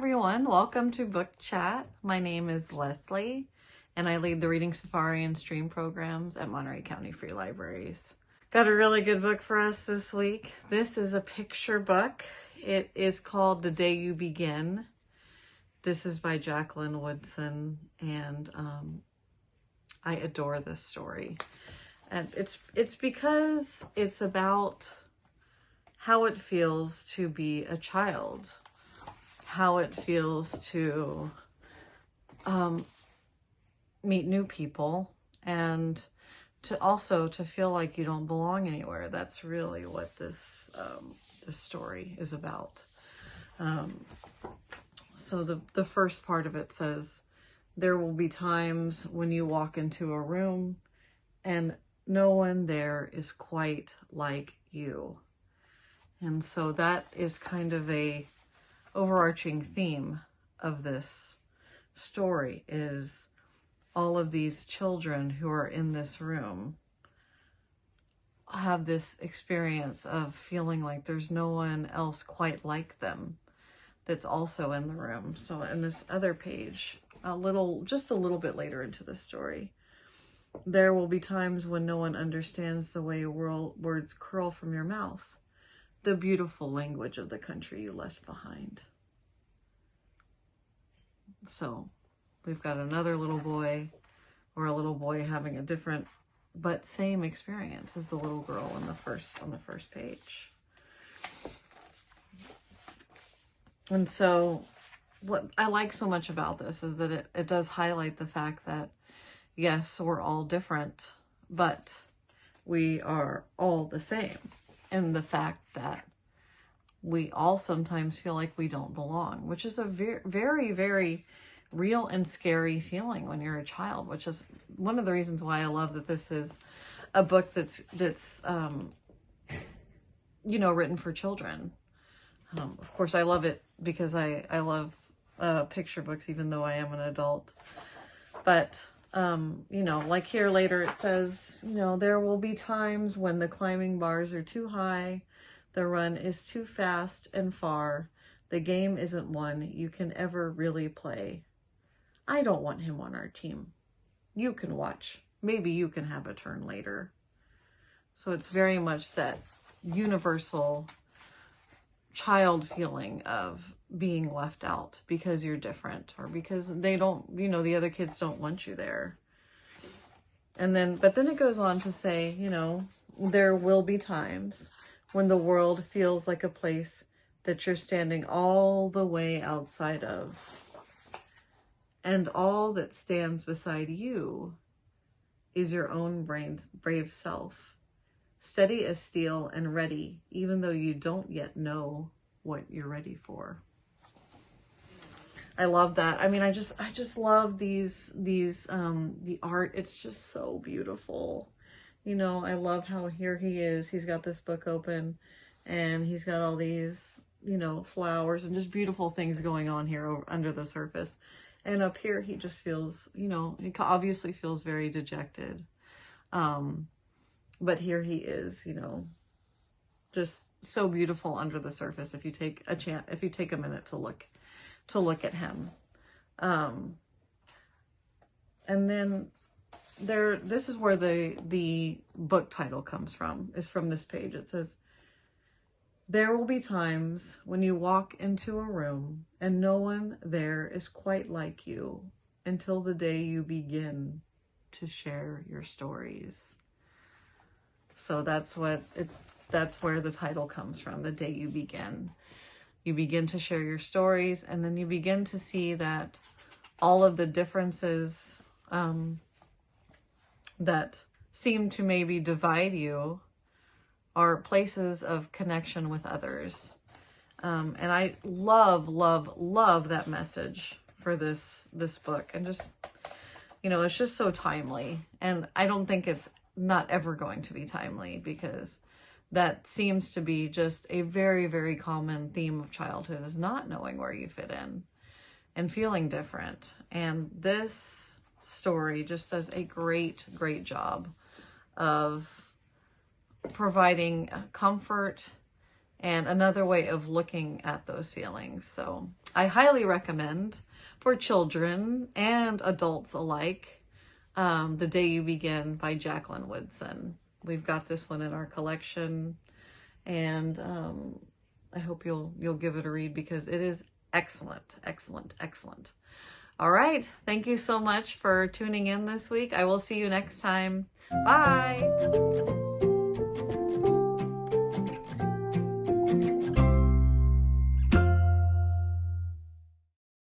everyone. Welcome to Book Chat. My name is Leslie, and I lead the Reading Safari and Stream programs at Monterey County Free Libraries. Got a really good book for us this week. This is a picture book. It is called The Day You Begin. This is by Jacqueline Woodson, and I adore this story. And it's because it's about how it feels to be a child, how it feels to meet new people, and to also to feel like you don't belong anywhere. That's really what this story is about. So the first part of it says, there will be times when you walk into a room and no one there is quite like you. And so that is kind of a overarching theme of this story, is all of these children who are in this room have this experience of feeling like there's no one else quite like them that's also in the room. So in this other page, just a little bit later into the story, there will be times when no one understands the way words curl from your mouth, the beautiful language of the country you left behind. So we've got another little boy, or a little boy having a different but same experience as the little girl on the first page. And so what I like so much about this is that it does highlight the fact that, yes, we're all different, but we are all the same. And the fact that we all sometimes feel like we don't belong, which is a very, very real and scary feeling when you're a child, which is one of the reasons why I love that this is a book that's written for children. Of course, I love it because I love picture books, even though I am an adult. But, like here later it says, there will be times when the climbing bars are too high, the run is too fast and far, the game isn't one you can ever really play. I don't want him on our team. You can watch. Maybe you can have a turn later. So it's very much that universal child feeling of being left out because you're different, or because they don't, the other kids don't want you there. But then it goes on to say, there will be times when the world feels like a place that you're standing all the way outside of. And all that stands beside you is your own brave self, steady as steel and ready, even though you don't yet know what you're ready for. I love that. I mean, I just love the art. It's just so beautiful. I love how here he is. He's got this book open and he's got all these, flowers and just beautiful things going on here under the surface. And up here, he just feels, he obviously feels very dejected. But here he is, just so beautiful under the surface. If you take a minute to look at him. And then this is where the book title comes from, is from this page. It says, there will be times when you walk into a room and no one there is quite like you until the day you begin to share your stories. So that's where the title comes from, The Day You Begin. You begin to share your stories, and then you begin to see that all of the differences that seem to maybe divide you are places of connection with others. And I love, love, love that message for this book. And just, it's just so timely. And I don't think it's not ever going to be timely, because that seems to be just a very, very common theme of childhood, is not knowing where you fit in and feeling different. And this story just does a great, great job of providing comfort and another way of looking at those feelings. So I highly recommend for children and adults alike, The Day You Begin by Jacqueline Woodson. We've got this one in our collection, and I hope you'll give it a read because it is excellent, excellent, excellent. All right. Thank you so much for tuning in this week. I will see you next time. Bye.